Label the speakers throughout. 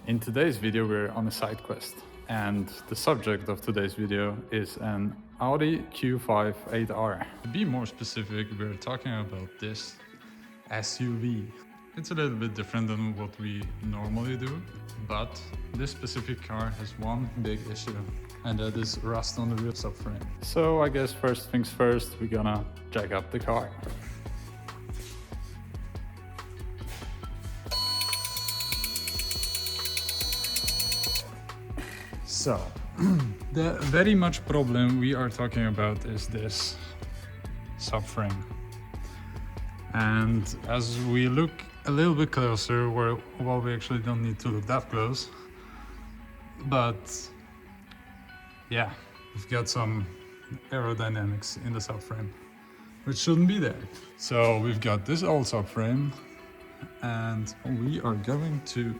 Speaker 1: In today's video we're on a side quest, and the subject of today's video is an Audi Q5 8R. To be more specific, we're talking about this SUV. It's a little bit different than what we normally do, but this specific car has one big issue, and that is rust on the rear subframe. So I guess first things first, we're gonna jack up the car. So, the very much problem we are talking about is this subframe. And as we look a little bit closer, well, we actually don't need to look that close, but yeah, we've got some aerodynamics in the subframe, which shouldn't be there. So we've got this old subframe, and we are going to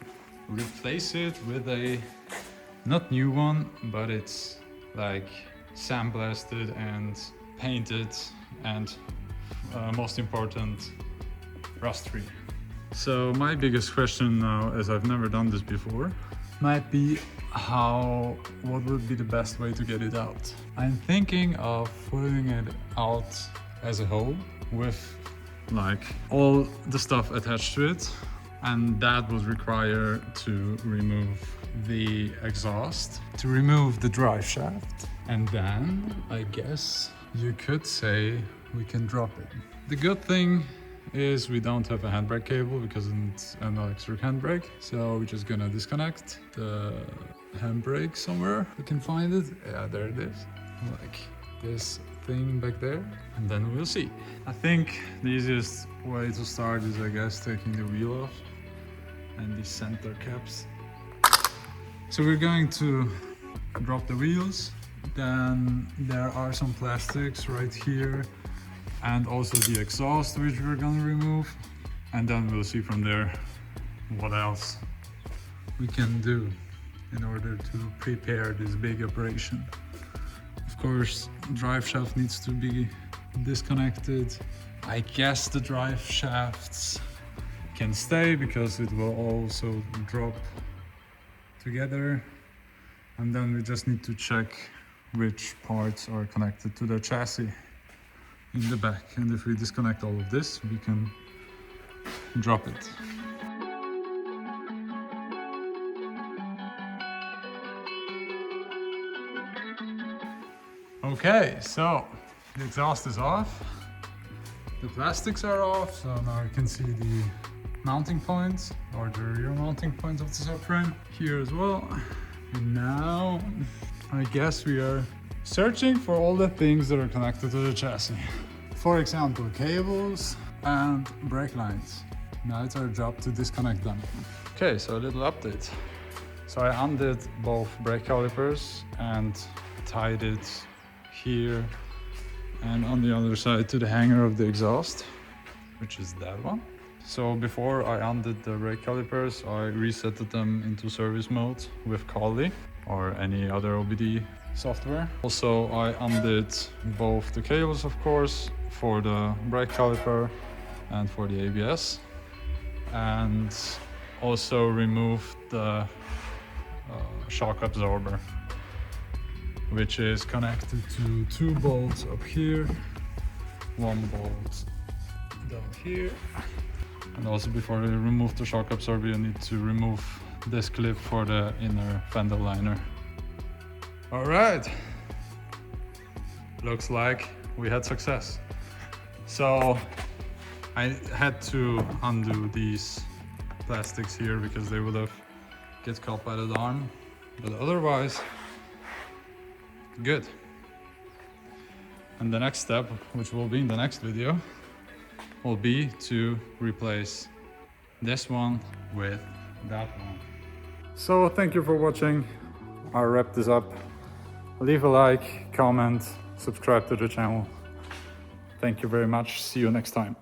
Speaker 1: replace it with a not new one, but it's like sandblasted and painted and most important, rust-free. So my biggest question now, as I've never done this before, might be what would be the best way to get it out? I'm thinking of putting it out as a whole with like all the stuff attached to it, and that would require to remove the exhaust, to remove the drive shaft, and then I guess you could say we can drop it. The good thing is we don't have a handbrake cable because it's an electric handbrake, so we're just gonna disconnect the handbrake somewhere. We can find it. Yeah, there it is. Like this thing back there, and then we'll see. I think the easiest way to start is, I guess, taking the wheel off and the center caps. So we're going to drop the wheels, then there are some plastics right here, and also the exhaust, which we're gonna remove, and then we'll see from there what else we can do in order to prepare this big operation. Of course, drive shaft needs to be disconnected. I guess the drive shafts can stay because it will also drop together, and then we just need to check which parts are connected to the chassis in the back, and if we disconnect all of this, we can drop it. Okay, so the exhaust is off, the plastics are off, so now you can see the mounting points, or the rear mounting points of the subframe here as well. And now I guess we are searching for all the things that are connected to the chassis. For example, cables and brake lines. Now it's our job to disconnect them. Okay, so a little update. So I undid both brake calipers and tied it here and on the other side to the hanger of the exhaust, which is that one. So before I undid the brake calipers, I reset them into service mode with Kali or any other OBD software. Also, I undid both the cables, of course, for the brake caliper and for the ABS, and also removed the shock absorber, which is connected to two bolts up here, one bolt down here. And also, before you remove the shock absorber, you need to remove this clip for the inner fender liner. All right, looks like we had success. So I had to undo these plastics here because they would have get caught by the arm, but otherwise, good. And the next step, which will be in the next video, will be to replace this one with that one. So thank you for watching. I'll wrap this up. Leave a like, comment, subscribe to the channel. Thank you very much. See you next time.